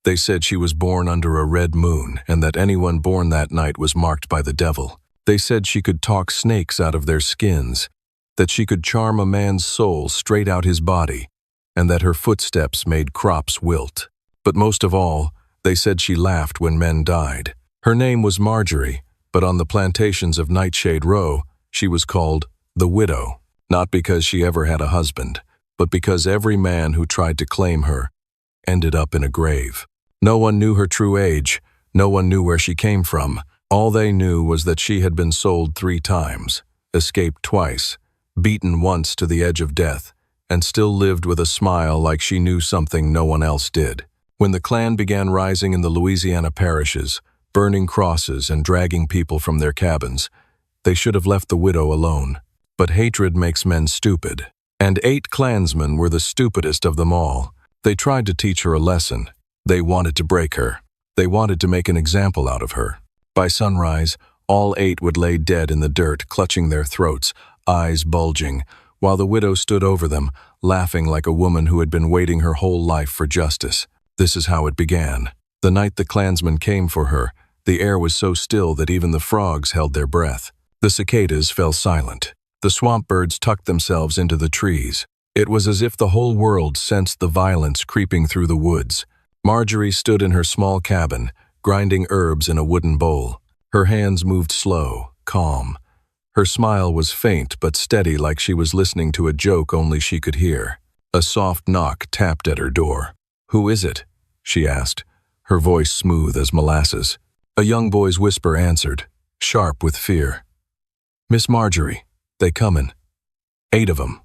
They said she was born under a red moon and that anyone born that night was marked by the devil. They said she could talk snakes out of their skins, that she could charm a man's soul straight out his body, and that her footsteps made crops wilt. But most of all, they said she laughed when men died. Her name was Marjorie, but on the plantations of Nightshade Row, she was called the Widow, not because she ever had a husband, but because every man who tried to claim her ended up in a grave. No one knew her true age. No one knew where she came from. All they knew was that she had been sold 3 times, escaped twice, beaten once to the edge of death, and still lived with a smile like she knew something no one else did. When the Klan began rising in the Louisiana parishes, burning crosses and dragging people from their cabins, they should have left the widow alone. But hatred makes men stupid, and 8 Klansmen were the stupidest of them all. They tried to teach her a lesson. They wanted to break her. They wanted to make an example out of her. By sunrise, all 8 would lay dead in the dirt, clutching their throats, eyes bulging, while the widow stood over them, laughing like a woman who had been waiting her whole life for justice. This is how it began. The night the Klansmen came for her, the air was so still that even the frogs held their breath. The cicadas fell silent. The swamp birds tucked themselves into the trees. It was as if the whole world sensed the violence creeping through the woods. Marjorie stood in her small cabin, grinding herbs in a wooden bowl. Her hands moved slow, calm. Her smile was faint but steady, like she was listening to a joke only she could hear. A soft knock tapped at her door. "Who is it?" she asked, her voice smooth as molasses. A young boy's whisper answered, sharp with fear. "Miss Marjorie, they comin'. 8 of 'em.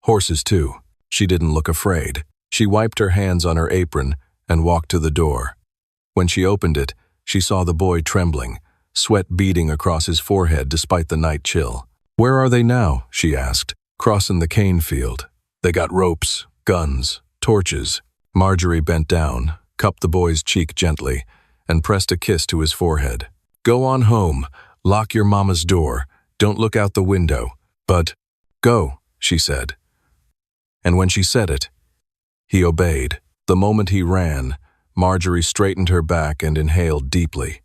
Horses too." She didn't look afraid. She wiped her hands on her apron and walked to the door. When she opened it, she saw the boy trembling, sweat beading across his forehead despite the night chill. "Where are they now?" she asked. "Crossin' the cane field. They got ropes, guns, torches." Marjorie bent down, cupped the boy's cheek gently, and pressed a kiss to his forehead. "Go on home. Lock your mama's door. Don't look out the window. But go," she said. And when she said it, he obeyed. The moment he ran, Marjorie straightened her back and inhaled deeply.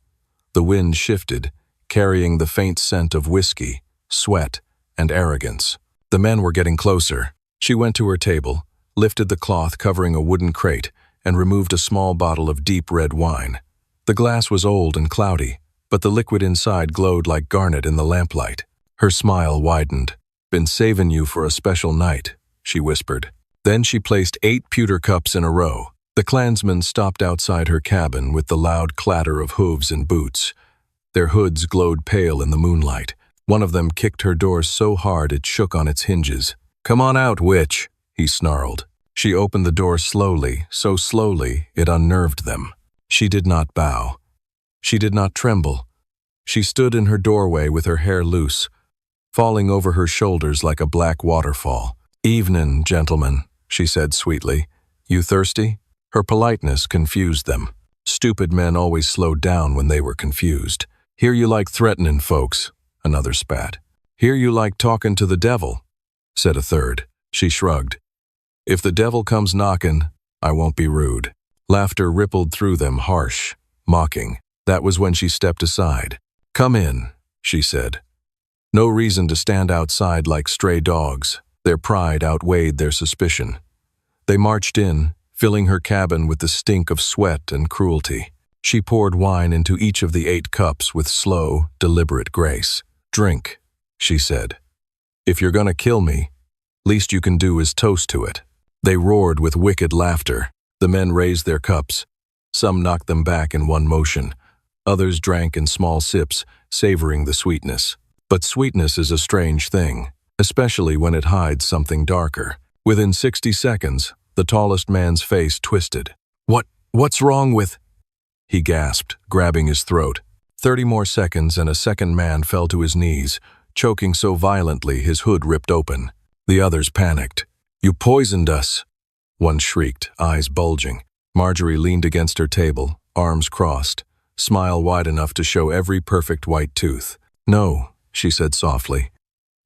The wind shifted, carrying the faint scent of whiskey, sweat, and arrogance. The men were getting closer. She went to her table, lifted the cloth covering a wooden crate, and removed a small bottle of deep red wine. The glass was old and cloudy, but the liquid inside glowed like garnet in the lamplight. Her smile widened. "Been savin' you for a special night," she whispered. Then she placed 8 pewter cups in a row. The Klansmen stopped outside her cabin with the loud clatter of hooves and boots. Their hoods glowed pale in the moonlight. One of them kicked her door so hard it shook on its hinges. "Come on out, witch," he snarled. She opened the door slowly, so slowly it unnerved them. She did not bow. She did not tremble. She stood in her doorway with her hair loose, falling over her shoulders like a black waterfall. "Evenin', gentlemen," she said sweetly. "You thirsty?" Her politeness confused them. Stupid men always slowed down when they were confused. "Hear you like threatenin' folks," another spat. "Hear you like talkin' to the devil," said a third. She shrugged. "If the devil comes knockin', I won't be rude." Laughter rippled through them, harsh, mocking. That was when she stepped aside. "Come in," she said. No reason to stand outside like stray dogs. Their pride outweighed their suspicion. They marched in, filling her cabin with the stink of sweat and cruelty. She poured wine into each of the 8 cups with slow, deliberate grace. "Drink," she said. "If you're gonna kill me, least you can do is toast to it." They roared with wicked laughter. The men raised their cups. Some knocked them back in one motion. Others drank in small sips, savoring the sweetness. But sweetness is a strange thing, especially when it hides something darker. Within 60 seconds, the tallest man's face twisted. What's wrong with—" he gasped, grabbing his throat. 30 more seconds and a second man fell to his knees, choking so violently his hood ripped open. The others panicked. "You poisoned us," one shrieked, eyes bulging. Marjorie leaned against her table, arms crossed, smile wide enough to show every perfect white tooth. "No," she said softly.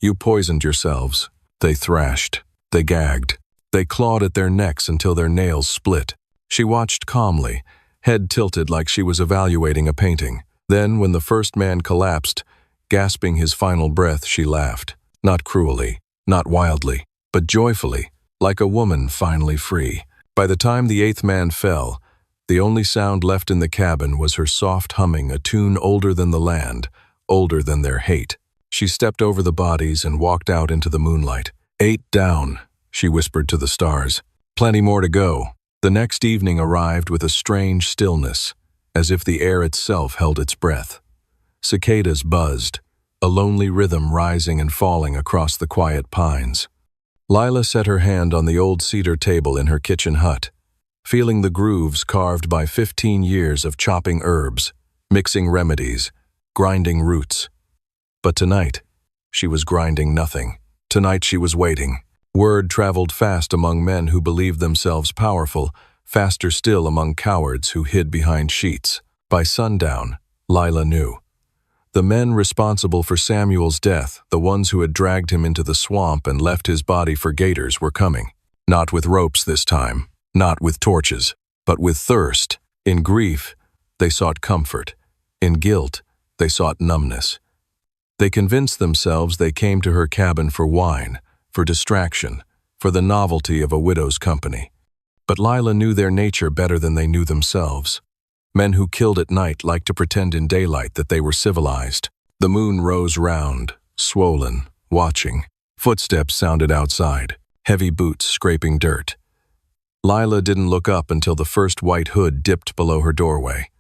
"You poisoned yourselves." They thrashed. They gagged. They clawed at their necks until their nails split. She watched calmly, head tilted like she was evaluating a painting. Then, when the first man collapsed, gasping his final breath, she laughed. Not cruelly, not wildly, but joyfully, like a woman finally free. By the time the eighth man fell, the only sound left in the cabin was her soft humming, a tune older than the land, older than their hate. She stepped over the bodies and walked out into the moonlight. 8 down, she whispered to the stars. Plenty more to go. The next evening arrived with a strange stillness, as if the air itself held its breath. Cicadas buzzed, a lonely rhythm rising and falling across the quiet pines. Lila set her hand on the old cedar table in her kitchen hut, feeling the grooves carved by 15 years of chopping herbs, mixing remedies, grinding roots. But tonight, she was grinding nothing. Tonight she was waiting. Word traveled fast among men who believed themselves powerful, faster still among cowards who hid behind sheets. By sundown, Lila knew. The men responsible for Samuel's death, the ones who had dragged him into the swamp and left his body for gators, were coming. Not with ropes this time, not with torches, but with thirst. In grief, they sought comfort. In guilt, they sought numbness. They convinced themselves they came to her cabin for wine, for distraction, for the novelty of a widow's company. But Lila knew their nature better than they knew themselves. Men who killed at night liked to pretend in daylight that they were civilized. The moon rose round, swollen, watching. Footsteps sounded outside, heavy boots scraping dirt. Lila didn't look up until the first white hood dipped below her doorway.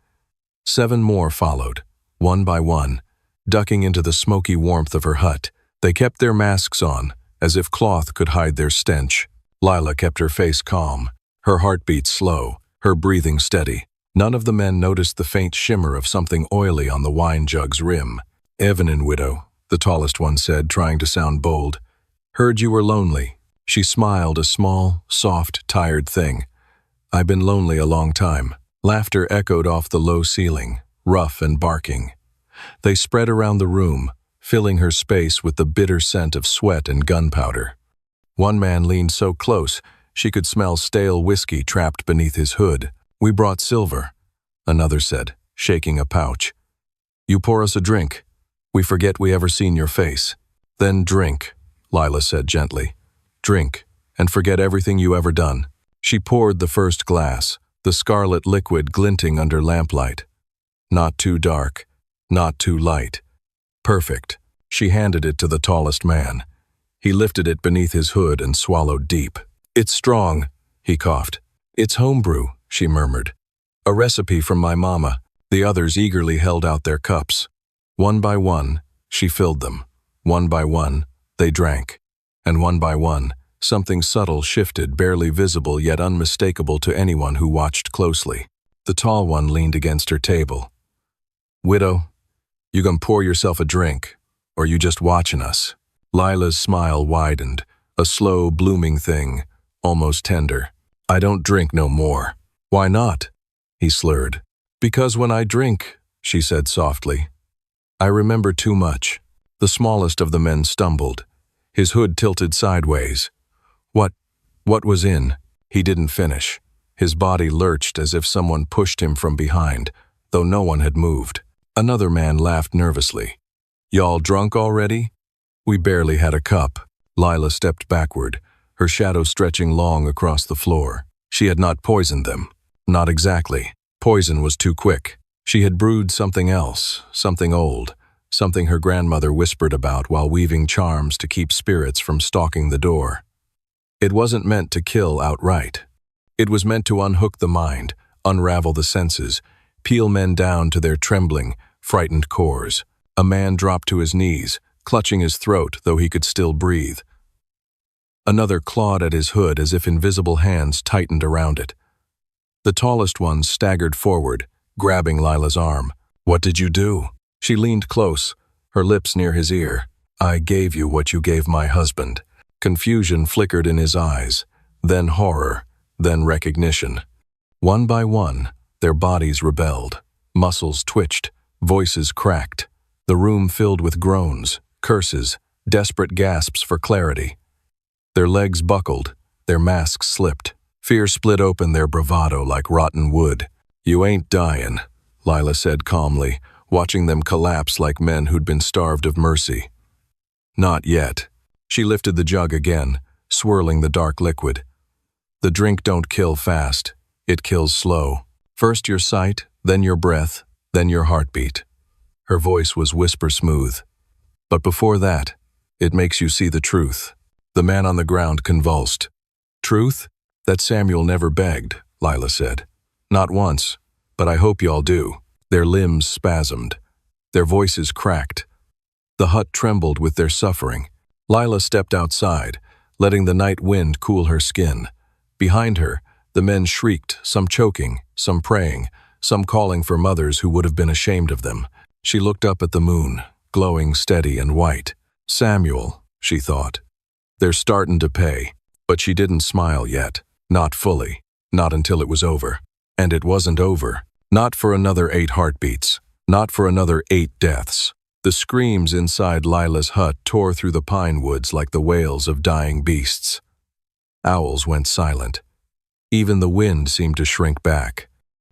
7 more followed, one by one, ducking into the smoky warmth of her hut. They kept their masks on, as if cloth could hide their stench. Lila kept her face calm, her heartbeat slow, her breathing steady. None of the men noticed the faint shimmer of something oily on the wine jug's rim. "Evelyn, widow," the tallest one said, trying to sound bold. "Heard you were lonely." She smiled, a small, soft, tired thing. "I've been lonely a long time." Laughter echoed off the low ceiling, rough and barking. They spread around the room, filling her space with the bitter scent of sweat and gunpowder. One man leaned so close, she could smell stale whiskey trapped beneath his hood. "We brought silver," another said, shaking a pouch. "You pour us a drink. We forget we ever seen your face." "Then drink," Lila said gently. "Drink, and forget everything you ever done." She poured the first glass, the scarlet liquid glinting under lamplight. Not too dark, not too light. Perfect. She handed it to the tallest man. He lifted it beneath his hood and swallowed deep. "It's strong," he coughed. "It's homebrew," she murmured. "A recipe from my mama." The others eagerly held out their cups. One by one, she filled them. One by one, they drank. And one by one, something subtle shifted, barely visible yet unmistakable to anyone who watched closely. The tall one leaned against her table. "Widow, you gonna pour yourself a drink, or you just watching us?" Lila's smile widened, a slow, blooming thing, almost tender. "I don't drink no more." "Why not?" he slurred. "Because when I drink," she said softly, "I remember too much." The smallest of the men stumbled. His hood tilted sideways. What was in? He didn't finish. His body lurched as if someone pushed him from behind, though no one had moved. Another man laughed nervously. "Y'all drunk already?" "We barely had a cup." Lila stepped backward, her shadow stretching long across the floor. She had not poisoned them. Not exactly. Poison was too quick. She had brewed something else, something old, something her grandmother whispered about while weaving charms to keep spirits from stalking the door. It wasn't meant to kill outright. It was meant to unhook the mind, unravel the senses, peel men down to their trembling, frightened cores. A man dropped to his knees, clutching his throat, though he could still breathe. Another clawed at his hood as if invisible hands tightened around it. The tallest one staggered forward, grabbing Lila's arm. "What did you do?" She leaned close, her lips near his ear. "I gave you what you gave my husband." Confusion flickered in his eyes, then horror, then recognition. One by one, their bodies rebelled. Muscles twitched, voices cracked. The room filled with groans, curses, desperate gasps for clarity. Their legs buckled, their masks slipped. Fear split open their bravado like rotten wood. You ain't dying, Lila said calmly, watching them collapse like men who'd been starved of mercy. Not yet. She lifted the jug again, swirling the dark liquid. The drink don't kill fast. It kills slow. First your sight, then your breath, then your heartbeat. Her voice was whisper smooth. But before that, it makes you see the truth. The man on the ground convulsed. Truth? That Samuel never begged, Lila said. Not once, but I hope y'all do. Their limbs spasmed. Their voices cracked. The hut trembled with their suffering. Lila stepped outside, letting the night wind cool her skin. Behind her, the men shrieked, some choking, some praying, some calling for mothers who would have been ashamed of them. She looked up at the moon, glowing steady and white. Samuel, she thought. They're startin' to pay. But she didn't smile yet. Not fully. Not until it was over. And it wasn't over. Not for another 8 heartbeats. Not for another 8 deaths. The screams inside Lila's hut tore through the pine woods like the wails of dying beasts. Owls went silent. Even the wind seemed to shrink back.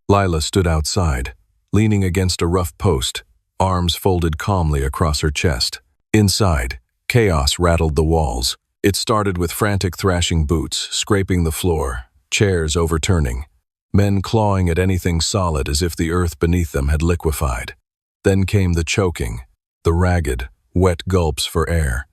Lila stood outside, leaning against a rough post, arms folded calmly across her chest. Inside, chaos rattled the walls. It started with frantic thrashing boots, scraping the floor, chairs overturning, men clawing at anything solid as if the earth beneath them had liquefied. Then came the choking, the ragged, wet gulps for air.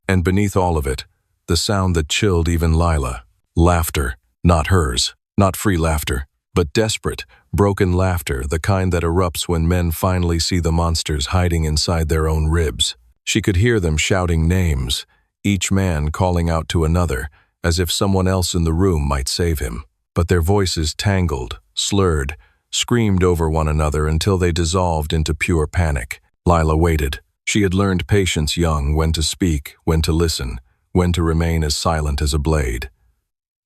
And beneath all of it, the sound that chilled even Lila. Laughter, not hers, not free laughter, but desperate, broken laughter, the kind that erupts when men finally see the monsters hiding inside their own ribs. She could hear them shouting names, each man calling out to another, as if someone else in the room might save him. But their voices tangled, slurred, screamed over one another until they dissolved into pure panic. Lila waited. She had learned patience young, when to speak, when to listen, when to remain as silent as a blade.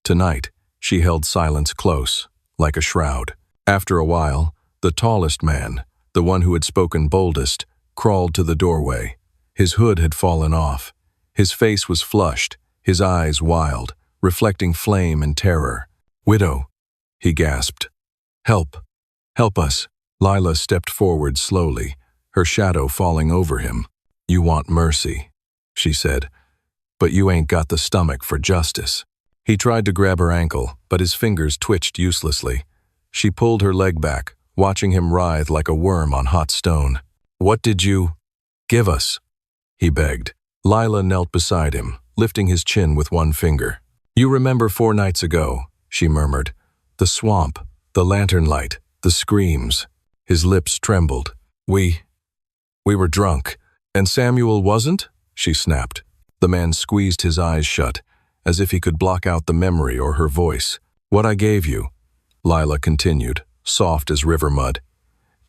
Tonight, she held silence close, like a shroud. After a while, the tallest man, the one who had spoken boldest, crawled to the doorway. His hood had fallen off. His face was flushed, his eyes wild, reflecting flame and terror. "Widow," he gasped. "Help. Help us." Lila stepped forward slowly, her shadow falling over him. "You want mercy," she said, "but you ain't got the stomach for justice." He tried to grab her ankle, but his fingers twitched uselessly. She pulled her leg back, watching him writhe like a worm on hot stone. "What did you give us?" he begged. Lila knelt beside him, lifting his chin with one finger. "You remember 4 nights ago," she murmured. "The swamp, the lantern light, the screams." His lips trembled. We were drunk. And Samuel wasn't?" she snapped. The man squeezed his eyes shut, as if he could block out the memory or her voice. "What I gave you," Lila continued, soft as river mud,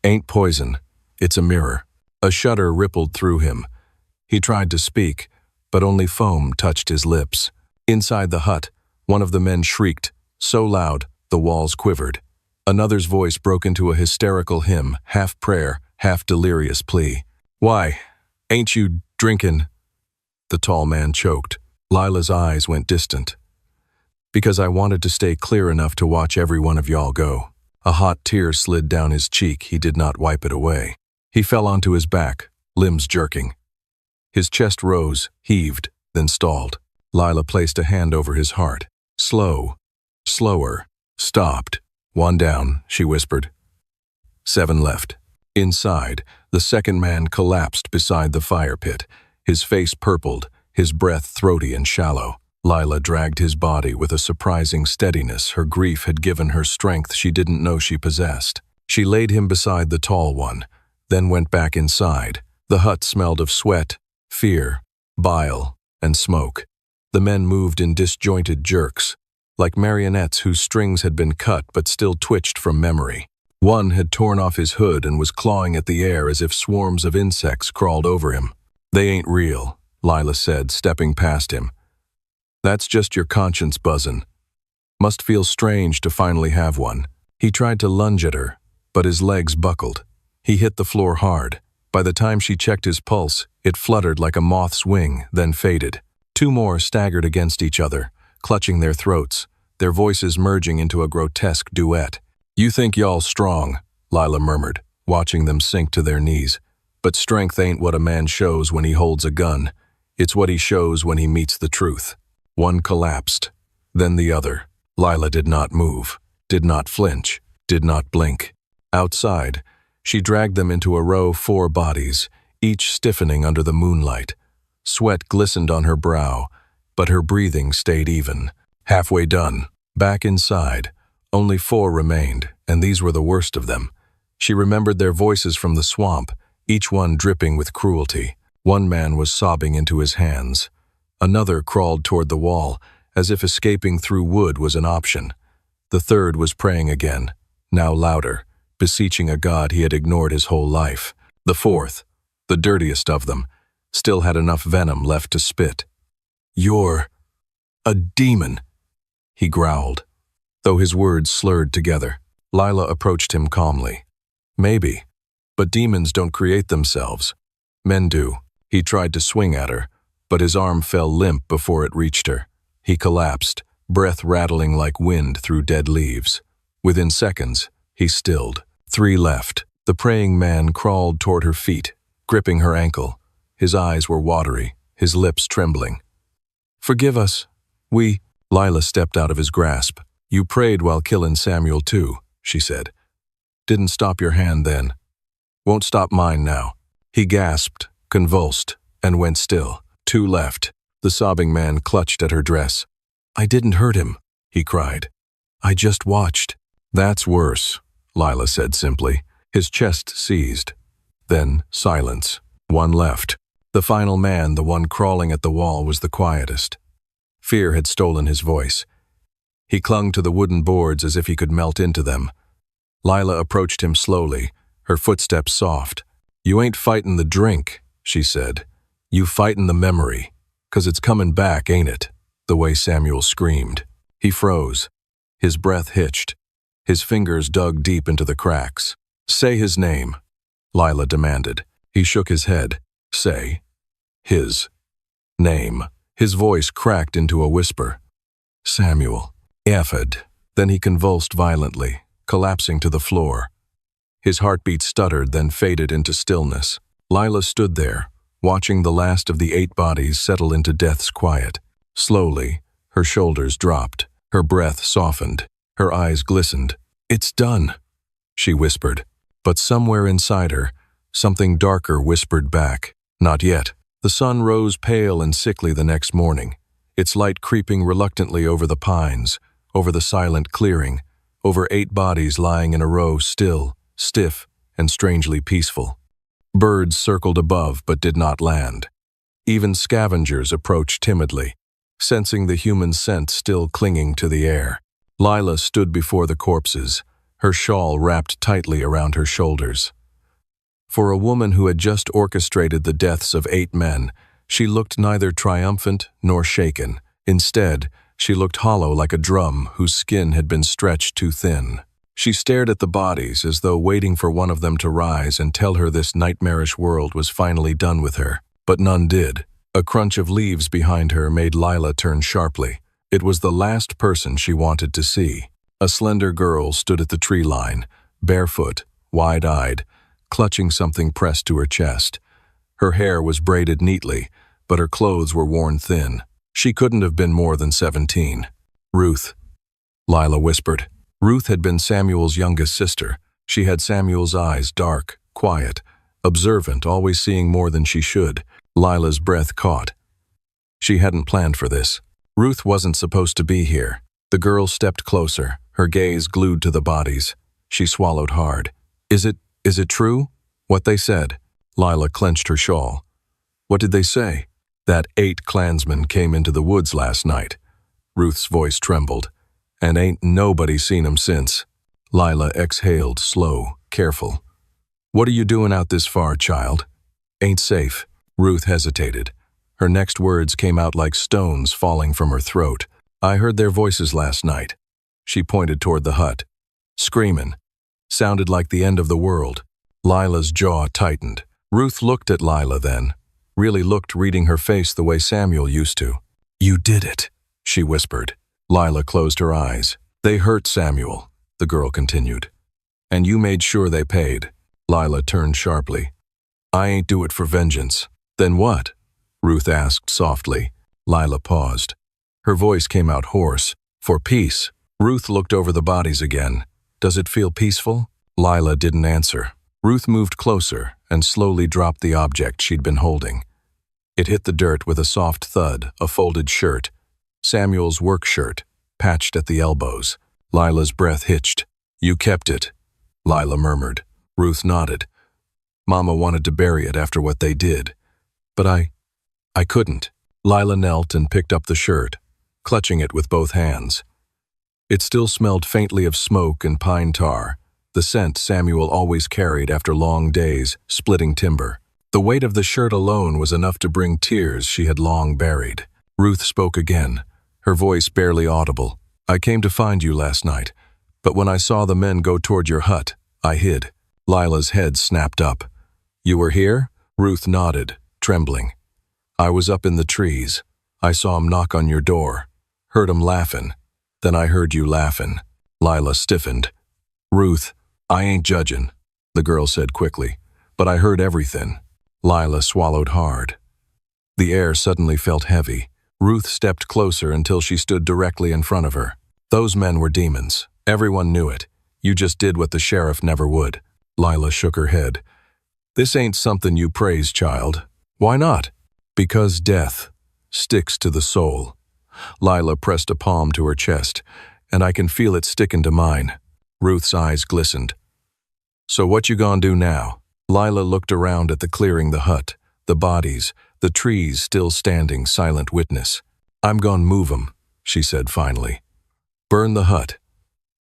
"ain't poison. It's a mirror." A shudder rippled through him. He tried to speak, but only foam touched his lips. Inside the hut, one of the men shrieked, so loud the walls quivered. Another's voice broke into a hysterical hymn, half prayer, half delirious plea. "Why, ain't you drinkin'?" The tall man choked. Lila's eyes went distant. "Because I wanted to stay clear enough to watch every one of y'all go." A hot tear slid down his cheek. He did not wipe it away. He fell onto his back, limbs jerking. His chest rose, heaved, then stalled. Lila placed a hand over his heart. Slow, slower, stopped. "1 down," she whispered. 7 left. Inside, the second man collapsed beside the fire pit, his face purpled, his breath throaty and shallow. Lila dragged his body with a surprising steadiness. Her grief had given her strength she didn't know she possessed. She laid him beside the tall one, then went back inside. The hut smelled of sweat, fear, bile, and smoke. The men moved in disjointed jerks, like marionettes whose strings had been cut but still twitched from memory. One had torn off his hood and was clawing at the air as if swarms of insects crawled over him. "They ain't real," Lila said, stepping past him. "That's just your conscience buzzin'. Must feel strange to finally have one." He tried to lunge at her, but his legs buckled. He hit the floor hard. By the time she checked his pulse, it fluttered like a moth's wing, then faded. 2 more staggered against each other, clutching their throats, their voices merging into a grotesque duet. You think y'all strong, Lila murmured, watching them sink to their knees. But strength ain't what a man shows when he holds a gun. It's what he shows when he meets the truth. One collapsed, then the other. Lila did not move, did not flinch, did not blink. Outside, she dragged them into a row 4 bodies, each stiffening under the moonlight. Sweat glistened on her brow, but her breathing stayed even. Halfway done, back inside, only 4 remained, and these were the worst of them. She remembered their voices from the swamp, each one dripping with cruelty. One man was sobbing into his hands. Another crawled toward the wall, as if escaping through wood was an option. The third was praying again, now louder, beseeching a God he had ignored his whole life. The fourth, the dirtiest of them, still had enough venom left to spit. "You're a demon," he growled, though his words slurred together. Lila approached him calmly. "Maybe, but demons don't create themselves. Men do." He tried to swing at her, but his arm fell limp before it reached her. He collapsed, breath rattling like wind through dead leaves. Within seconds, he stilled. 3 left. The praying man crawled toward her feet, gripping her ankle. His eyes were watery, his lips trembling. "Forgive us. Lila stepped out of his grasp. "You prayed while killing Samuel too," she said. "Didn't stop your hand then. Won't stop mine now." He gasped, convulsed, and went still. 2 left. The sobbing man clutched at her dress. "I didn't hurt him," he cried. "I just watched." "That's worse," Lila said simply. His chest seized. Then silence. 1 left. The final man, the one crawling at the wall, was the quietest. Fear had stolen his voice. He clung to the wooden boards as if he could melt into them. Lila approached him slowly, her footsteps soft. "You ain't fightin' the drink," she said. "You fightin' the memory, 'cause it's comin' back, ain't it?" The way Samuel screamed. He froze. His breath hitched. His fingers dug deep into the cracks. "Say his name," Lila demanded. He shook his head. "Say his name." His voice cracked into a whisper. "Samuel." "Ephod." Then he convulsed violently, collapsing to the floor. His heartbeat stuttered, then faded into stillness. Lila stood there, watching the last of the 8 bodies settle into death's quiet. Slowly, her shoulders dropped, her breath softened, her eyes glistened. "It's done," she whispered. But somewhere inside her, something darker whispered back, "Not yet." The sun rose pale and sickly the next morning, its light creeping reluctantly over the pines, over the silent clearing, over 8 bodies lying in a row, still, stiff, and strangely peaceful. Birds circled above but did not land. Even scavengers approached timidly, sensing the human scent still clinging to the air. Lila stood before the corpses, her shawl wrapped tightly around her shoulders. For a woman who had just orchestrated the deaths of 8 men, she looked neither triumphant nor shaken. Instead, she looked hollow like a drum whose skin had been stretched too thin. She stared at the bodies as though waiting for one of them to rise and tell her this nightmarish world was finally done with her. But none did. A crunch of leaves behind her made Lila turn sharply. It was the last person she wanted to see. A slender girl stood at the tree line, barefoot, wide-eyed, clutching something pressed to her chest. Her hair was braided neatly, but her clothes were worn thin. She couldn't have been more than 17. "Ruth," Lila whispered. Ruth had been Samuel's youngest sister. She had Samuel's eyes, dark, quiet, observant, always seeing more than she should. Lila's breath caught. She hadn't planned for this. Ruth wasn't supposed to be here. The girl stepped closer, her gaze glued to the bodies. She swallowed hard. Is it true? What they said?" Lila clenched her shawl. "What did they say?" "That 8 Klansmen came into the woods last night." Ruth's voice trembled. "And ain't nobody seen 'em since." Lila exhaled, slow, careful. "What are you doing out this far, child?" "Ain't safe." Ruth hesitated. Her next words came out like stones falling from her throat. "I heard their voices last night." She pointed toward the hut. "Screamin'. Sounded like the end of the world." Lila's jaw tightened. Ruth looked at Lila then, really looked, reading her face the way Samuel used to. "You did it," she whispered. Lila closed her eyes. "They hurt Samuel. the girl continued. And you made sure they paid. Lila turned sharply. I ain't do it for vengeance. Then what? Ruth asked softly. Lila paused. Her voice came out hoarse. For peace. Ruth looked over the bodies again. Does it feel peaceful? Lila didn't answer. Ruth moved closer and slowly dropped the object she'd been holding. It hit the dirt with a soft thud, a folded shirt. Samuel's work shirt, patched at the elbows. Lila's breath hitched. You kept it, Lila murmured. Ruth nodded. Mama wanted to bury it after what they did. But I couldn't. Lila knelt and picked up the shirt, clutching it with both hands. It still smelled faintly of smoke and pine tar, the scent Samuel always carried after long days splitting timber. The weight of the shirt alone was enough to bring tears she had long buried. Ruth spoke again, her voice barely audible. I came to find you last night, but when I saw the men go toward your hut, I hid. Lila's head snapped up. You were here? Ruth nodded, trembling. I was up in the trees. I saw 'em knock on your door. Heard 'em laughin'. Then I heard you laughin'. Lila stiffened. Ruth, I ain't judgin', the girl said quickly, but I heard everything. Lila swallowed hard. The air suddenly felt heavy. Ruth stepped closer until she stood directly in front of her. Those men were demons. Everyone knew it. You just did what the sheriff never would. Lila shook her head. This ain't something you praise, child. Why not? Because death sticks to the soul. Lila pressed a palm to her chest, and I can feel it stickin' to mine. Ruth's eyes glistened. So what you gonna do now? Lila looked around at the clearing, the hut, the bodies, the trees still standing silent witness. I'm gonna move 'em, she said finally. Burn the hut.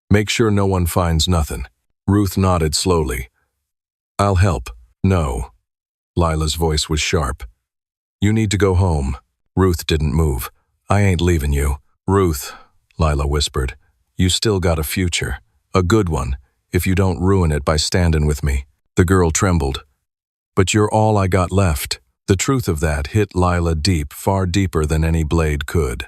Make sure no one finds nothin'. Ruth nodded slowly. I'll help. No. Lila's voice was sharp. You need to go home. Ruth didn't move. I ain't leaving you. Ruth, Lila whispered, you still got a future. A good one, if you don't ruin it by standing with me. The girl trembled. But you're all I got left. The truth of that hit Lila deep, far deeper than any blade could.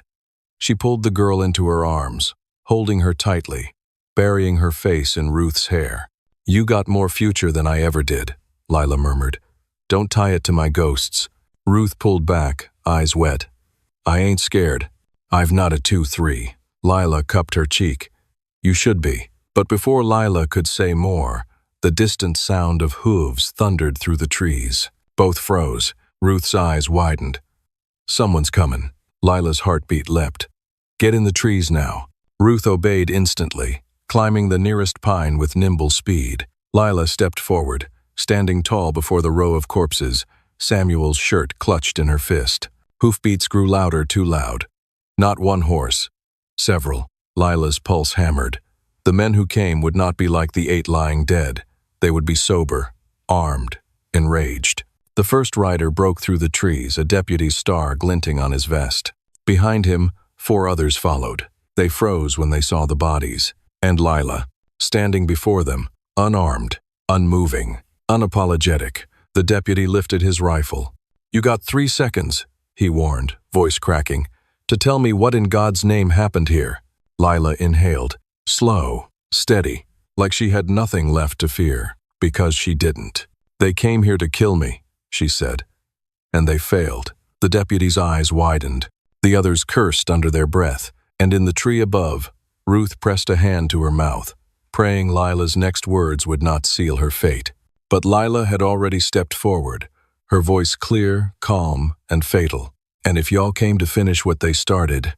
She pulled the girl into her arms, holding her tightly, burying her face in Ruth's hair. You got more future than I ever did, Lila murmured. Don't tie it to my ghosts. Ruth pulled back, eyes wet. I ain't scared. I've not a 2-3. Lila cupped her cheek. You should be. But before Lila could say more, the distant sound of hooves thundered through the trees. Both froze. Ruth's eyes widened. Someone's coming. Lila's heartbeat leapt. Get in the trees now. Ruth obeyed instantly, climbing the nearest pine with nimble speed. Lila stepped forward, standing tall before the row of corpses, Samuel's shirt clutched in her fist. Hoofbeats grew louder, too loud. Not one horse. Several. Lila's pulse hammered. The men who came would not be like the 8 lying dead. They would be sober, armed, enraged. The first rider broke through the trees, a deputy's star glinting on his vest. Behind him, 4 others followed. They froze when they saw the bodies. And Lila, standing before them, unarmed, unmoving, unapologetic. The deputy lifted his rifle. You got 3 seconds, he warned, voice cracking, to tell me what in God's name happened here. Lila inhaled, slow, steady, like she had nothing left to fear, because she didn't. They came here to kill me, she said. And they failed. The deputy's eyes widened. The others cursed under their breath, and in the tree above, Ruth pressed a hand to her mouth, praying Lila's next words would not seal her fate. But Lila had already stepped forward, her voice clear, calm, and fatal. And if y'all came to finish what they started,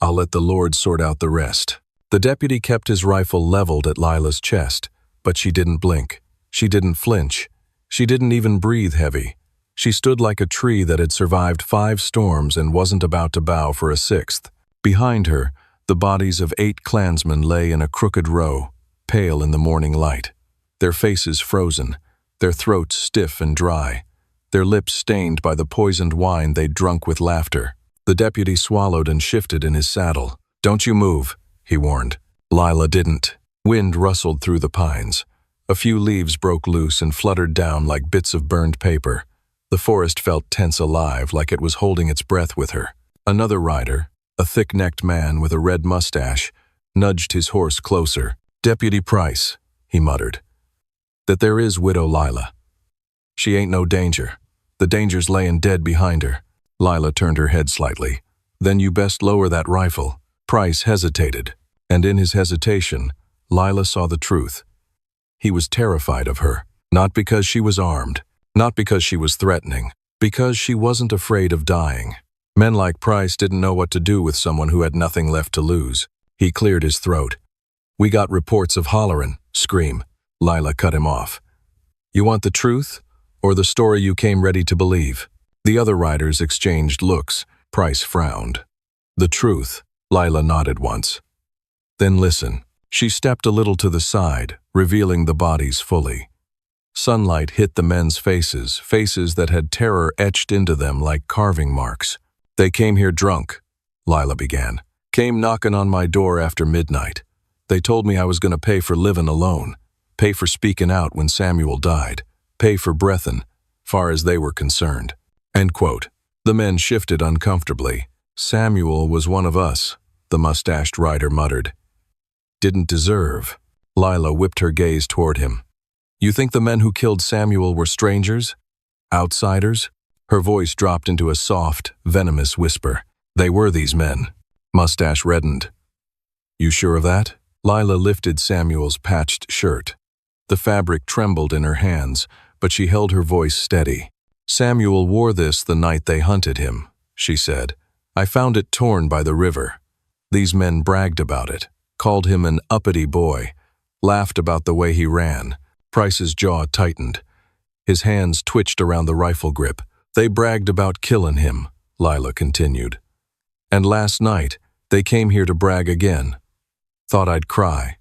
I'll let the Lord sort out the rest. The deputy kept his rifle leveled at Lila's chest, but she didn't blink. She didn't flinch. She didn't even breathe heavy. She stood like a tree that had survived 5 storms and wasn't about to bow for a 6th. Behind her, the bodies of 8 Klansmen lay in a crooked row, pale in the morning light. Their faces frozen, their throats stiff and dry, their lips stained by the poisoned wine they'd drunk with laughter. The deputy swallowed and shifted in his saddle. Don't you move, he warned. Lila didn't. Wind rustled through the pines. A few leaves broke loose and fluttered down like bits of burned paper. The forest felt tense alive, like it was holding its breath with her. Another rider, a thick-necked man with a red mustache, nudged his horse closer. Deputy Price, he muttered, that there is Widow Lila. She ain't no danger. The danger's layin' dead behind her. Lila turned her head slightly. Then you best lower that rifle. Price hesitated, and in his hesitation, Lila saw the truth. He was terrified of her, not because she was armed, not because she was threatening, because she wasn't afraid of dying. Men like Price didn't know what to do with someone who had nothing left to lose. He cleared his throat. We got reports of hollerin', scream. Lila cut him off. You want the truth, or the story you came ready to believe? The other riders exchanged looks. Price frowned. The truth, Lila nodded once. Then listen. She stepped a little to the side, revealing the bodies fully. Sunlight hit the men's faces, faces that had terror etched into them like carving marks. They came here drunk, Lila began. Came knocking on my door after midnight. They told me I was going to pay for living alone, pay for speaking out when Samuel died, pay for breathin', far as they were concerned. End quote. The men shifted uncomfortably. Samuel was one of us, the mustached rider muttered. Didn't deserve. Lila whipped her gaze toward him. You think the men who killed Samuel were strangers? Outsiders? Her voice dropped into a soft, venomous whisper. They were these men. Mustache reddened. You sure of that? Lila lifted Samuel's patched shirt. The fabric trembled in her hands, but she held her voice steady. Samuel wore this the night they hunted him, she said. I found it torn by the river. These men bragged about it, called him an uppity boy, laughed about the way he ran. Price's jaw tightened. His hands twitched around the rifle grip. They bragged about killing him, Lila continued. And last night, they came here to brag again. Thought I'd cry.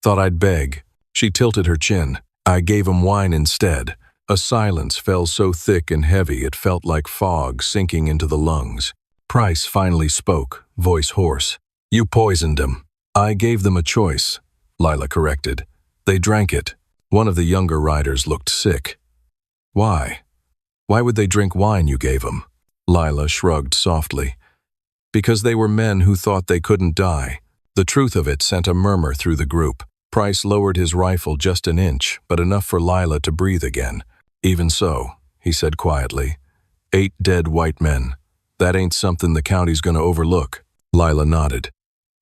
Thought I'd beg. She tilted her chin. I gave 'em wine instead. A silence fell so thick and heavy it felt like fog sinking into the lungs. Price finally spoke, voice hoarse. You poisoned 'em. I gave them a choice, Lila corrected. They drank it. One of the younger riders looked sick. Why? Why would they drink wine you gave 'em? Lila shrugged softly. Because they were men who thought they couldn't die. The truth of it sent a murmur through the group. Price lowered his rifle just an inch, but enough for Lila to breathe again. Even so, he said quietly, 8 dead white men. That ain't something the county's gonna overlook. Lila nodded.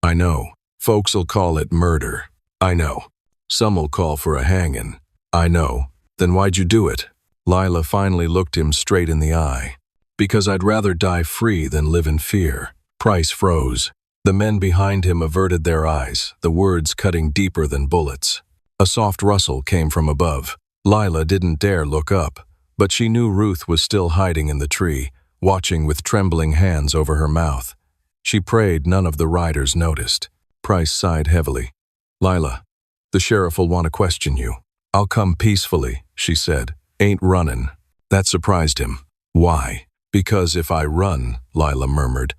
I know. Folks'll call it murder. I know. Some'll call for a hangin'. I know. Then why'd you do it? Lila finally looked him straight in the eye. Because I'd rather die free than live in fear. Price froze. The men behind him averted their eyes, the words cutting deeper than bullets. A soft rustle came from above. Lila didn't dare look up, but she knew Ruth was still hiding in the tree, watching with trembling hands over her mouth. She prayed none of the riders noticed. Price sighed heavily. Lila, the sheriff will want to question you. I'll come peacefully, she said. Ain't runnin'. That surprised him. Why? Because if I run, Lila murmured,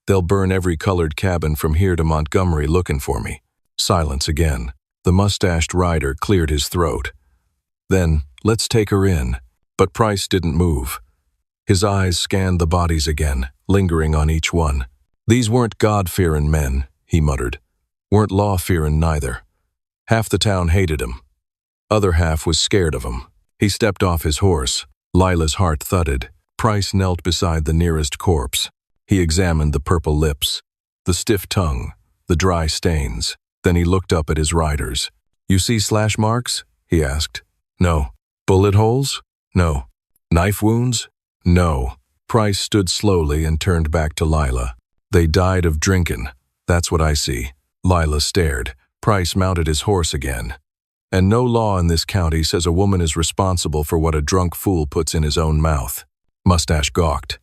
they'll burn every colored cabin from here to Montgomery looking for me. Silence again. The mustached rider cleared his throat. Then, let's take her in. But Price didn't move. His eyes scanned the bodies again, lingering on each one. These weren't God-fearing men, he muttered. Weren't law-fearing neither. Half the town hated him. Other half was scared of him. He stepped off his horse. Lila's heart thudded. Price knelt beside the nearest corpse. He examined the purple lips, the stiff tongue, the dry stains. Then he looked up at his riders. You see slash marks? He asked. No. Bullet holes? No. Knife wounds? No. Price stood slowly and turned back to Lila. They died of drinkin'. That's what I see. Lila stared. Price mounted his horse again. And no law in this county says a woman is responsible for what a drunk fool puts in his own mouth. Mustache gawked.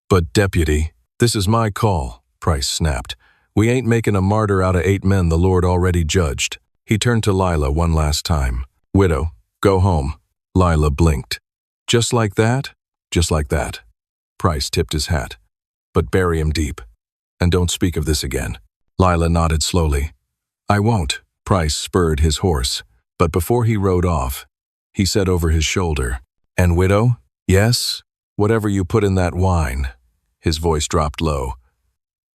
But deputy, this is my call, Price snapped. We ain't making a martyr out of 8 men the Lord already judged. He turned to Lila one last time. Widow, go home. Lila blinked. Just like that? Just like that. Price tipped his hat. But bury him deep. And don't speak of this again. Lila nodded slowly. I won't. Price spurred his horse. But before he rode off, he said over his shoulder, And widow? Yes? Whatever you put in that wine. His voice dropped low.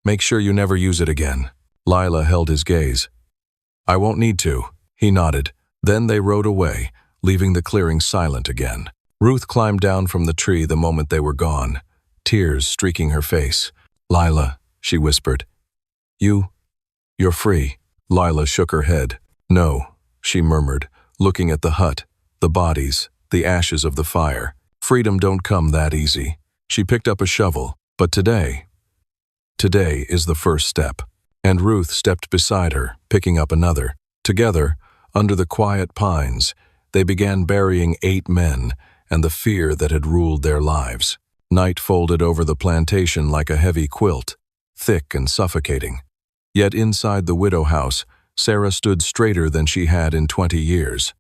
Make sure you never use it again. Lila held his gaze. I won't need to. He nodded. Then they rode away, leaving the clearing silent again. Ruth climbed down from the tree the moment they were gone, tears streaking her face. Lila, she whispered. You're free. Lila shook her head. No, she murmured, looking at the hut, the bodies, the ashes of the fire. Freedom don't come that easy. She picked up a shovel. But today is the first step. And Ruth stepped beside her, picking up another. Together, under the quiet pines, they began burying 8 men and the fear that had ruled their lives. Night folded over the plantation like a heavy quilt, thick and suffocating. Yet inside the widow house, Sarah stood straighter than she had in 20 years.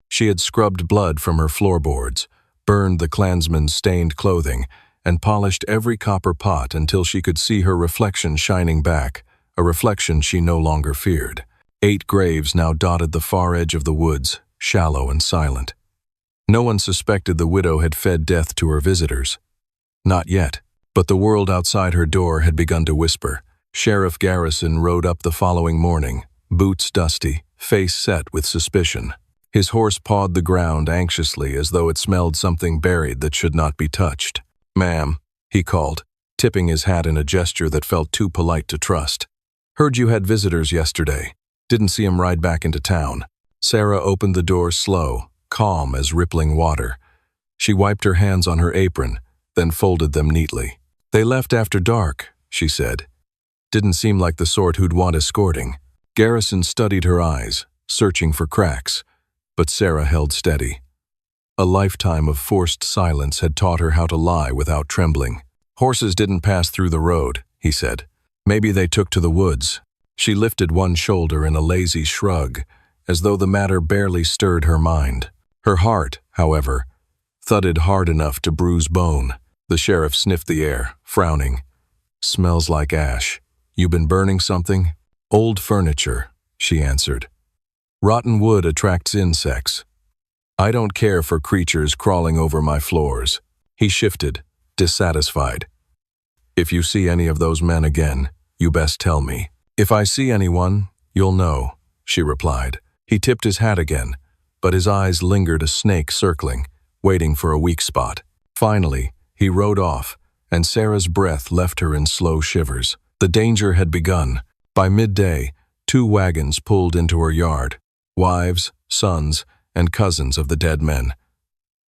She had scrubbed blood from her floorboards, burned the Klansmen's stained clothing, and polished every copper pot until she could see her reflection shining back, a reflection she no longer feared. 8 graves now dotted the far edge of the woods, shallow and silent. No one suspected the widow had fed death to her visitors. Not yet, but the world outside her door had begun to whisper. Sheriff Garrison rode up the following morning, boots dusty, face set with suspicion. His horse pawed the ground anxiously as though it smelled something buried that should not be touched. "Ma'am," he called, tipping his hat in a gesture that felt too polite to trust. "Heard you had visitors yesterday. Didn't see 'em ride back into town." Sarah opened the door slow, calm as rippling water. She wiped her hands on her apron, then folded them neatly. "They left after dark," she said. "Didn't seem like the sort who'd want escorting." Garrison studied her eyes, searching for cracks, but Sarah held steady. A lifetime of forced silence had taught her how to lie without trembling. "Horses didn't pass through the road," he said. "Maybe they took to the woods." She lifted one shoulder in a lazy shrug, as though the matter barely stirred her mind. Her heart, however, thudded hard enough to bruise bone. The sheriff sniffed the air, frowning. "Smells like ash. You been burning something?" "Old furniture," she answered. "Rotten wood attracts insects. I don't care for creatures crawling over my floors." He shifted, dissatisfied. "If you see any of those men again, you best tell me." "If I see anyone, you'll know," she replied. He tipped his hat again, but his eyes lingered a snake circling, waiting for a weak spot. Finally, he rode off, and Sarah's breath left her in slow shivers. The danger had begun. By midday, 2 wagons pulled into her yard, wives, sons, and cousins of the dead men.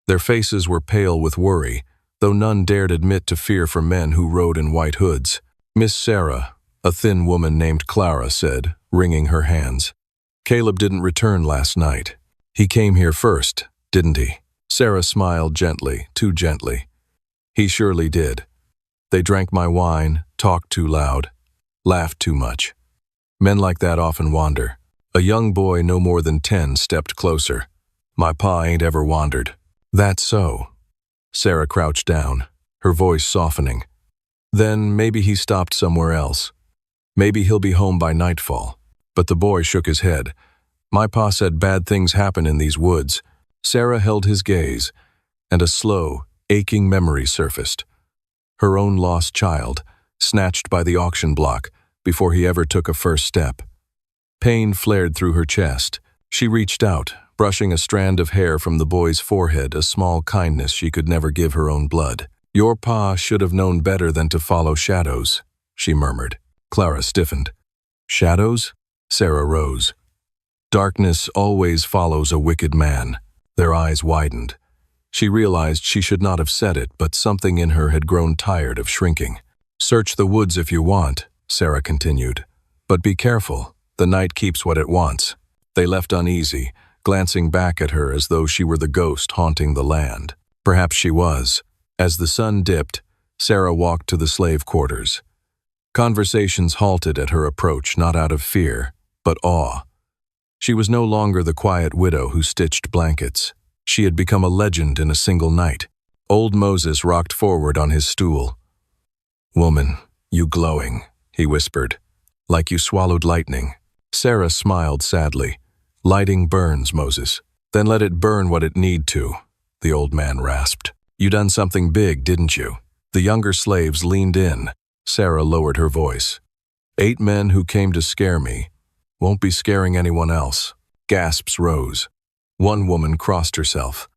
Their faces were pale with worry, though none dared admit to fear for men who rode in white hoods. "Miss Sarah," a thin woman named Clara said, wringing her hands. "Caleb didn't return last night. He came here first, didn't he?" Sarah smiled gently, too gently. "He surely did. They drank my wine, talked too loud, laughed too much. Men like that often wander." A young boy no more than 10 stepped closer. "My pa ain't ever wandered." "That's so." Sarah crouched down, her voice softening. "Then maybe he stopped somewhere else. Maybe he'll be home by nightfall." But the boy shook his head. "My pa said bad things happen in these woods." Sarah held his gaze, and a slow, aching memory surfaced. Her own lost child, snatched by the auction block before he ever took a first step. Pain flared through her chest. She reached out, brushing a strand of hair from the boy's forehead, a small kindness she could never give her own blood. "Your pa should have known better than to follow shadows," she murmured. Clara stiffened. "Shadows?" Sarah rose. "Darkness always follows a wicked man." Their eyes widened. She realized she should not have said it, but something in her had grown tired of shrinking. "Search the woods if you want," Sarah continued. "But be careful. The night keeps what it wants." They left uneasy, glancing back at her as though she were the ghost haunting the land. Perhaps she was. As the sun dipped, Sarah walked to the slave quarters. Conversations halted at her approach, not out of fear, but awe. She was no longer the quiet widow who stitched blankets. She had become a legend in a single night. Old Moses rocked forward on his stool. "Woman, you glowing," he whispered, "like you swallowed lightning." Sarah smiled sadly. "Lighting burns, Moses. Then let it burn what it need to," the old man rasped. "You done something big, didn't you?" The younger slaves leaned in. Sarah lowered her voice. "8 men who came to scare me. Won't be scaring anyone else. Gasps rose. One woman crossed herself.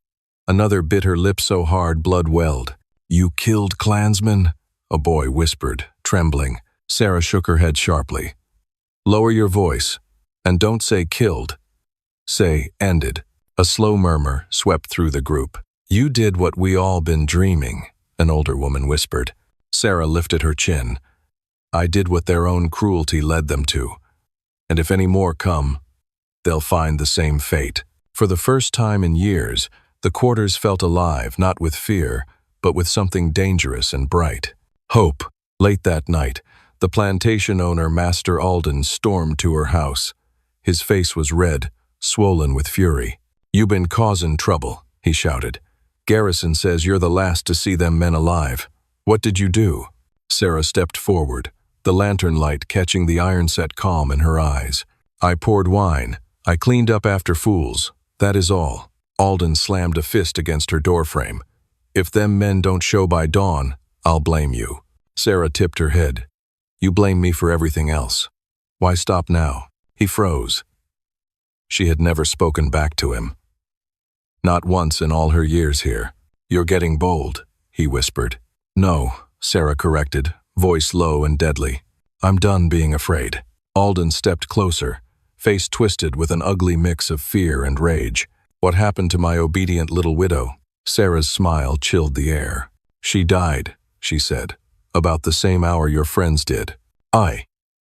Another bit her lip so hard blood welled. You killed Klansmen? A boy whispered, trembling. Sarah shook her head sharply. Lower your voice, and don't say killed. Say ended. A slow murmur swept through the group. You did what we all been dreaming, an older woman whispered. Sarah lifted her chin. I did what their own cruelty led them to. And if any more come, they'll find the same fate. For the first time in years, the quarters felt alive, not with fear, but with something dangerous and bright. Hope. Late that night, the plantation owner, Master Alden, stormed to her house. His face was red, swollen with fury. You been causing trouble, he shouted. Garrison says you're the last to see them men alive. What did you do? Sarah stepped forward, the lantern light catching the iron-set calm in her eyes. I poured wine. I cleaned up after fools. That is all. Alden slammed a fist against her doorframe. If them men don't show by dawn, I'll blame you. Sarah tipped her head. You blame me for everything else. Why stop now? He froze. She had never spoken back to him. Not once in all her years here. You're getting bold, he whispered. No, Sarah corrected, voice low and deadly. I'm done being afraid. Alden stepped closer, face twisted with an ugly mix of fear and rage. What happened to my obedient little widow? Sarah's smile chilled the air. She died, she said, about the same hour your friends did.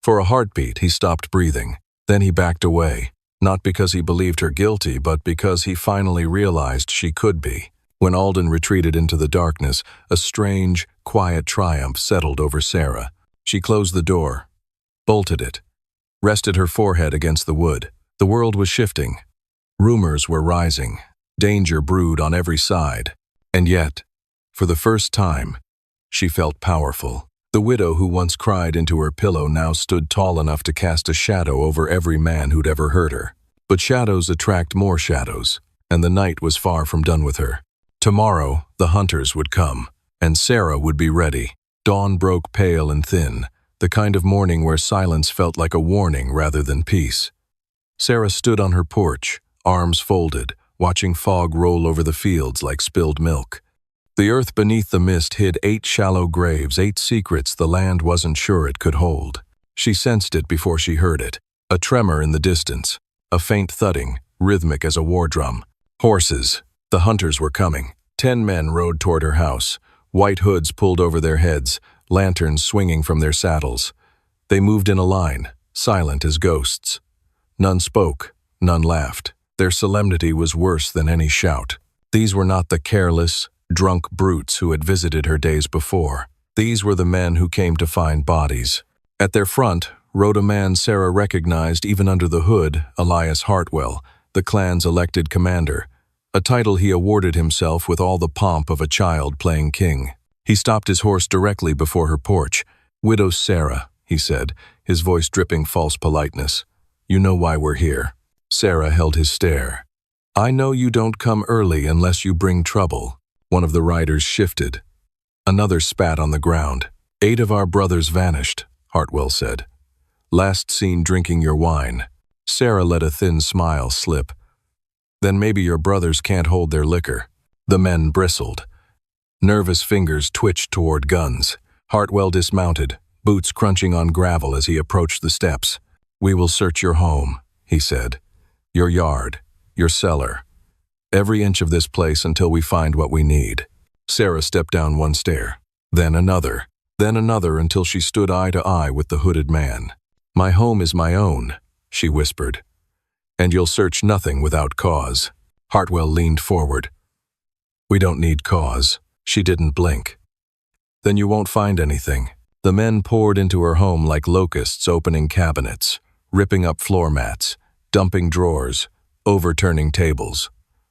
For a heartbeat, he stopped breathing. Then he backed away, not because he believed her guilty, but because he finally realized she could be. When Alden retreated into the darkness, a strange, quiet triumph settled over Sarah. She closed the door, bolted it, rested her forehead against the wood. The world was shifting. Rumors were rising. Danger brewed on every side. And yet, for the first time, she felt powerful. The widow who once cried into her pillow now stood tall enough to cast a shadow over every man who'd ever hurt her. But shadows attract more shadows, and the night was far from done with her. Tomorrow, the hunters would come, and Sarah would be ready. Dawn broke pale and thin, the kind of morning where silence felt like a warning rather than peace. Sarah stood on her porch, arms folded, watching fog roll over the fields like spilled milk. The earth beneath the mist hid 8 shallow graves, 8 secrets the land wasn't sure it could hold. She sensed it before she heard it. A tremor in the distance, a faint thudding, rhythmic as a war drum. Horses. The hunters were coming. 10 men rode toward her house, white hoods pulled over their heads, lanterns swinging from their saddles. They moved in a line, silent as ghosts. None spoke, none laughed. Their solemnity was worse than any shout. These were not the careless, drunk brutes who had visited her days before. These were the men who came to find bodies. At their front rode a man Sarah recognized even under the hood, Elias Hartwell, the Klan's elected commander, a title he awarded himself with all the pomp of a child playing king. He stopped his horse directly before her porch. Widow Sarah, he said, his voice dripping false politeness. You know why we're here. Sarah held his stare. I know you don't come early unless you bring trouble. One of the riders shifted. Another spat on the ground. 8 of our brothers vanished, Hartwell said. Last seen drinking your wine. Sarah let a thin smile slip. Then maybe your brothers can't hold their liquor. The men bristled. Nervous fingers twitched toward guns. Hartwell dismounted, boots crunching on gravel as he approached the steps. We will search your home, he said. Your yard, your cellar. Every inch of this place until we find what we need. Sarah stepped down one stair, then another until she stood eye to eye with the hooded man. My home is my own, she whispered. And you'll search nothing without cause. Hartwell leaned forward. We don't need cause. She didn't blink. Then you won't find anything. The men poured into her home like locusts opening cabinets, ripping up floor mats, dumping drawers, overturning tables.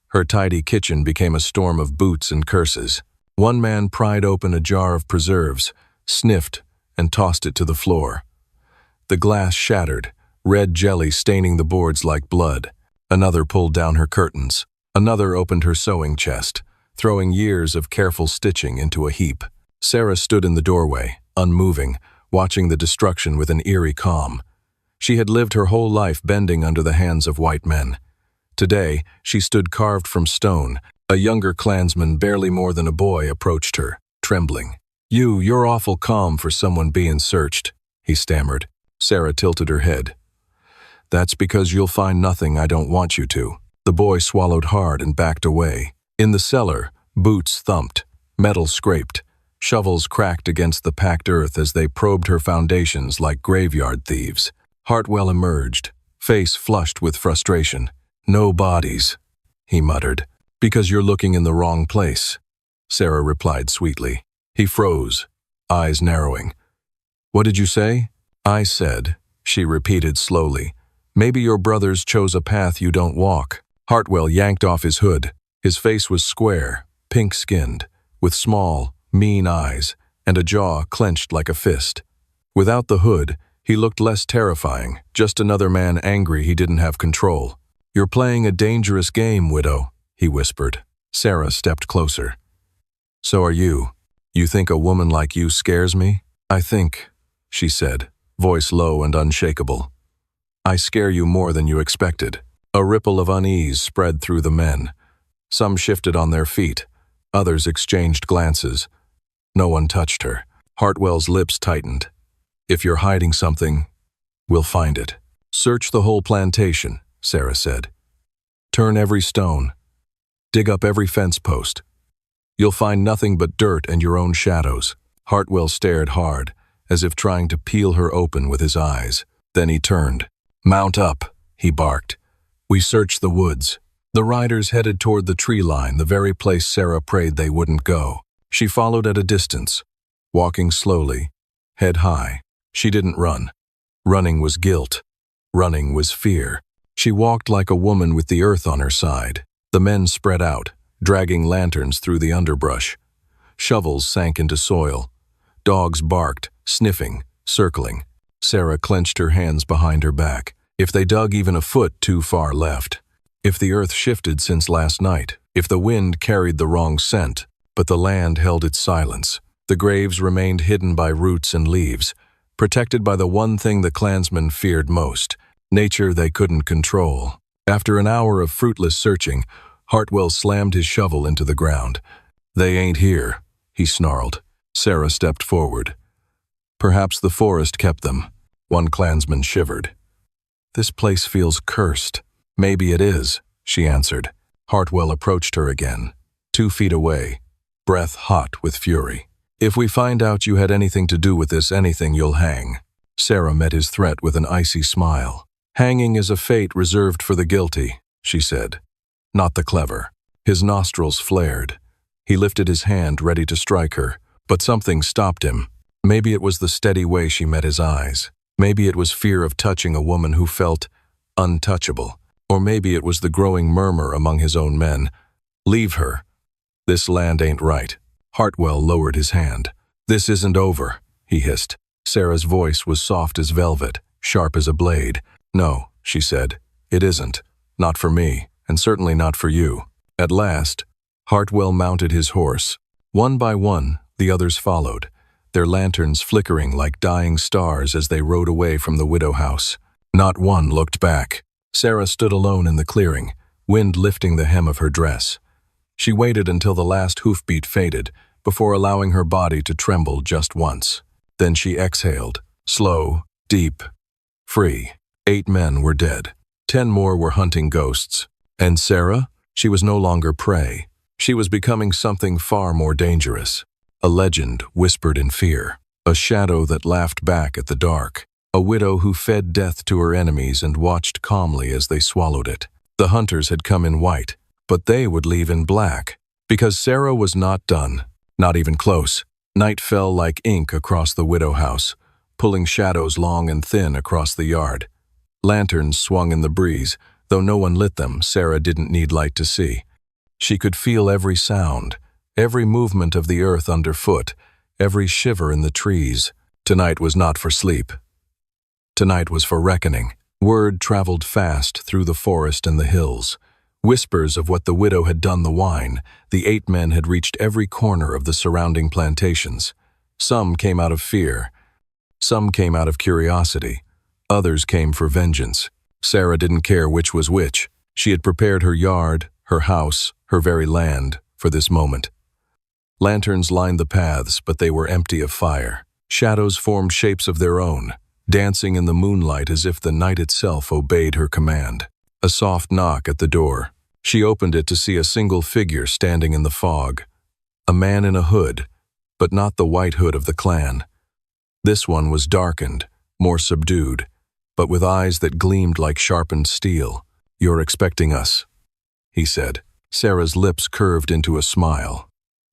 Her tidy kitchen became a storm of boots and curses. One man pried open a jar of preserves, sniffed, and tossed it to the floor. The glass shattered, red jelly staining the boards like blood. Another pulled down her curtains. Another opened her sewing chest, throwing years of careful stitching into a heap. Sarah stood in the doorway, unmoving, watching the destruction with an eerie calm. She had lived her whole life bending under the hands of white men. Today, she stood carved from stone. A younger Klansman, barely more than a boy, approached her, trembling. You're awful calm for someone being searched," he stammered. Sarah tilted her head. "That's because you'll find nothing I don't want you to." The boy swallowed hard and backed away. In the cellar, boots thumped, metal scraped, shovels cracked against the packed earth as they probed her foundations like graveyard thieves. Hartwell emerged, face flushed with frustration. "No bodies," he muttered. "Because you're looking in the wrong place," Sarah replied sweetly. He froze, eyes narrowing. "What did you say?" "I said," she repeated slowly, "maybe your brothers chose a path you don't walk." Hartwell yanked off his hood. His face was square, pink-skinned, with small, mean eyes, and a jaw clenched like a fist. Without the hood, he looked less terrifying, just another man angry he didn't have control. "You're playing a dangerous game, Widow," he whispered. Sarah stepped closer. "So are you. You think a woman like you scares me?" "I think," she said, voice low and unshakable, "I scare you more than you expected." A ripple of unease spread through the men. Some shifted on their feet. Others exchanged glances. No one touched her. Hartwell's lips tightened. "If you're hiding something, we'll find it." "Search the whole plantation," Sarah said. "Turn every stone. Dig up every fence post. You'll find nothing but dirt and your own shadows." Hartwell stared hard, as if trying to peel her open with his eyes. Then he turned. "Mount up," he barked. "We search the woods." The riders headed toward the tree line, the very place Sarah prayed they wouldn't go. She followed at a distance, walking slowly, head high. She didn't run. Running was guilt. Running was fear. She walked like a woman with the earth on her side. The men spread out, dragging lanterns through the underbrush. Shovels sank into soil. Dogs barked, sniffing, circling. Sarah clenched her hands behind her back. If they dug even a foot too far left. If the earth shifted since last night. If the wind carried the wrong scent. But the land held its silence. The graves remained hidden by roots and leaves, protected by the one thing the Klansmen feared most, nature they couldn't control. After an hour of fruitless searching, Hartwell slammed his shovel into the ground. "They ain't here," he snarled. Sarah stepped forward. "Perhaps the forest kept them." One Klansman shivered. "This place feels cursed." "Maybe it is," she answered. Hartwell approached her again, 2 feet away, breath hot with fury. "If we find out you had anything to do with this anything, you'll hang." Sarah met his threat with an icy smile. "Hanging is a fate reserved for the guilty," she said, "not the clever." His nostrils flared. He lifted his hand, ready to strike her, but something stopped him. Maybe it was the steady way she met his eyes. Maybe it was fear of touching a woman who felt untouchable. Or maybe it was the growing murmur among his own men. "Leave her. This land ain't right." Hartwell lowered his hand. "This isn't over," he hissed. Sarah's voice was soft as velvet, sharp as a blade. "No," she said, "it isn't. Not for me, and certainly not for you." At last, Hartwell mounted his horse. One by one, the others followed, their lanterns flickering like dying stars as they rode away from the widow house. Not one looked back. Sarah stood alone in the clearing, wind lifting the hem of her dress. She waited until the last hoofbeat faded, before allowing her body to tremble just once. Then she exhaled, slow, deep, free. 8 men were dead. 10 more were hunting ghosts. And Sarah? She was no longer prey. She was becoming something far more dangerous. A legend whispered in fear. A shadow that laughed back at the dark. A widow who fed death to her enemies and watched calmly as they swallowed it. The hunters had come in white, but they would leave in black. Because Sarah was not done, not even close. Night fell like ink across the widow house, pulling shadows long and thin across the yard. Lanterns swung in the breeze. Though no one lit them, Sarah didn't need light to see. She could feel every sound, every movement of the earth underfoot, every shiver in the trees. Tonight was not for sleep. Tonight was for reckoning. Word traveled fast through the forest and the hills. Whispers of what the widow had done the wine. The 8 men had reached every corner of the surrounding plantations. Some came out of fear. Some came out of curiosity. Others came for vengeance. Sarah didn't care which was which. She had prepared her yard, her house, her very land for this moment. Lanterns lined the paths, but they were empty of fire. Shadows formed shapes of their own, dancing in the moonlight as if the night itself obeyed her command. A soft knock at the door. She opened it to see a single figure standing in the fog. A man in a hood, but not the white hood of the Klan. This one was darkened, more subdued, but with eyes that gleamed like sharpened steel. "You're expecting us," he said. Sarah's lips curved into a smile.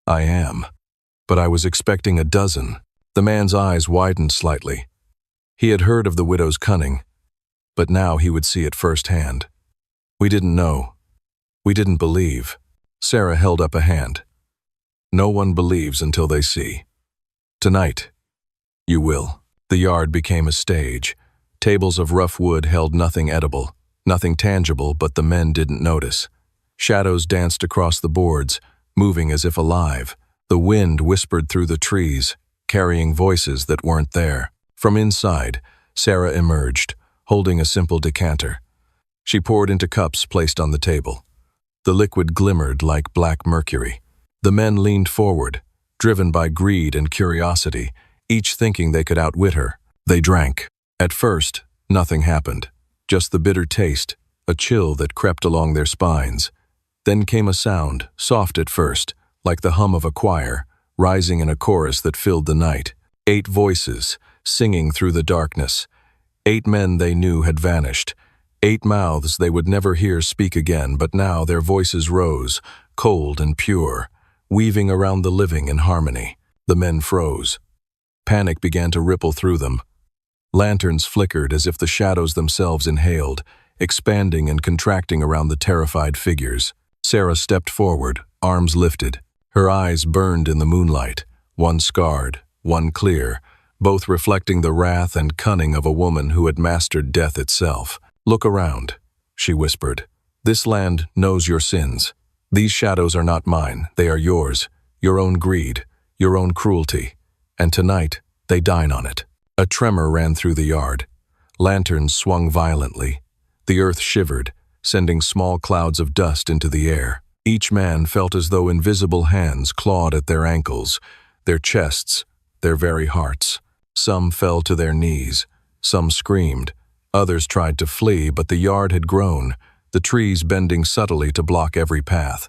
"I am, but I was expecting a dozen." The man's eyes widened slightly. He had heard of the widow's cunning, but now he would see it firsthand. "We didn't know. We didn't believe." Sarah held up a hand. "No one believes until they see. Tonight, you will." The yard became a stage. Tables of rough wood held nothing edible, nothing tangible, but the men didn't notice. Shadows danced across the boards, moving as if alive. The wind whispered through the trees, carrying voices that weren't there. From inside, Sarah emerged, holding a simple decanter. She poured into cups placed on the table. The liquid glimmered like black mercury. The men leaned forward, driven by greed and curiosity, each thinking they could outwit her. They drank. At first, nothing happened. Just the bitter taste, a chill that crept along their spines. Then came a sound, soft at first, like the hum of a choir, rising in a chorus that filled the night. 8 voices, singing through the darkness. 8 men they knew had vanished. 8 mouths they would never hear speak again, but now their voices rose, cold and pure, weaving around the living in harmony. The men froze. Panic began to ripple through them. Lanterns flickered as if the shadows themselves inhaled, expanding and contracting around the terrified figures. Sarah stepped forward, arms lifted. Her eyes burned in the moonlight, one scarred, one clear, both reflecting the wrath and cunning of a woman who had mastered death itself. "Look around," she whispered. "This land knows your sins. These shadows are not mine, they are yours, your own greed, your own cruelty. And tonight, they dine on it." A tremor ran through the yard. Lanterns swung violently. The earth shivered, sending small clouds of dust into the air. Each man felt as though invisible hands clawed at their ankles, their chests, their very hearts. Some fell to their knees. Some screamed. Others tried to flee, but the yard had grown, the trees bending subtly to block every path.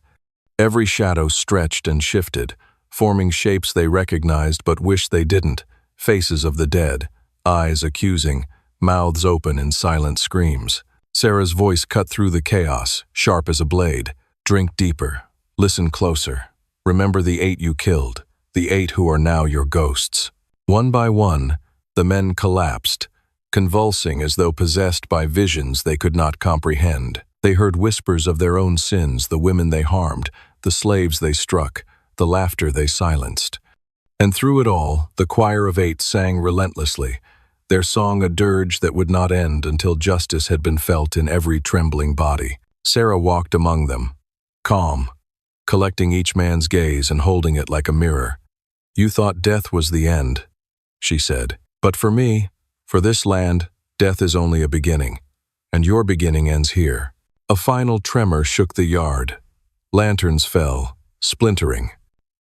Every shadow stretched and shifted, forming shapes they recognized but wished they didn't, faces of the dead, eyes accusing, mouths open in silent screams. Sarah's voice cut through the chaos, sharp as a blade. "Drink deeper. Listen closer. Remember the 8 you killed, the 8 who are now your ghosts." One by one, the men collapsed, convulsing as though possessed by visions they could not comprehend. They heard whispers of their own sins, the women they harmed, the slaves they struck, the laughter they silenced. And through it all, the choir of 8 sang relentlessly, their song a dirge that would not end until justice had been felt in every trembling body. Sarah walked among them, calm, collecting each man's gaze and holding it like a mirror. "You thought death was the end," she said. "But for me, for this land, death is only a beginning, and your beginning ends here." A final tremor shook the yard. Lanterns fell, splintering.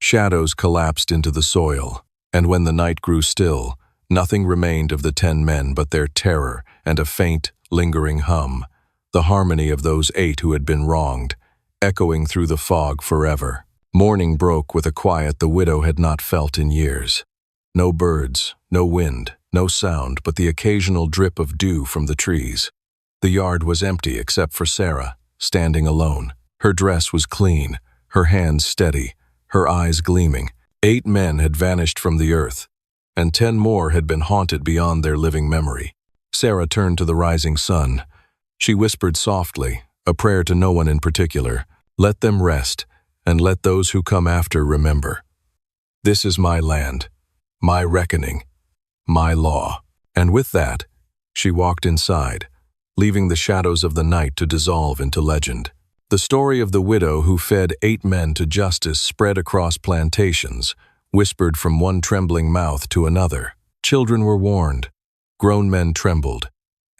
Shadows collapsed into the soil, and when the night grew still, nothing remained of the 10 men but their terror and a faint, lingering hum, the harmony of those 8 who had been wronged, echoing through the fog forever. Morning broke with a quiet the widow had not felt in years. No birds, no wind, no sound but the occasional drip of dew from the trees. The yard was empty except for Sarah, standing alone. Her dress was clean, her hands steady, her eyes gleaming. 8 men had vanished from the earth, and 10 more had been haunted beyond their living memory. Sarah turned to the rising sun. She whispered softly, a prayer to no one in particular, "Let them rest, and let those who come after remember. This is my land, my reckoning, my law." And with that, she walked inside, leaving the shadows of the night to dissolve into legend. The story of the widow who fed 8 men to justice spread across plantations, whispered from one trembling mouth to another. Children were warned. Grown men trembled.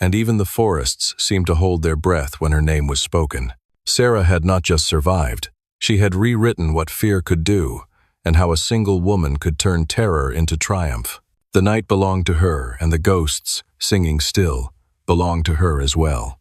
and even the forests seemed to hold their breath when her name was spoken. Sarah had not just survived, she had rewritten what fear could do, and how a single woman could turn terror into triumph. The night belonged to her, and the ghosts, singing still, belonged to her as well.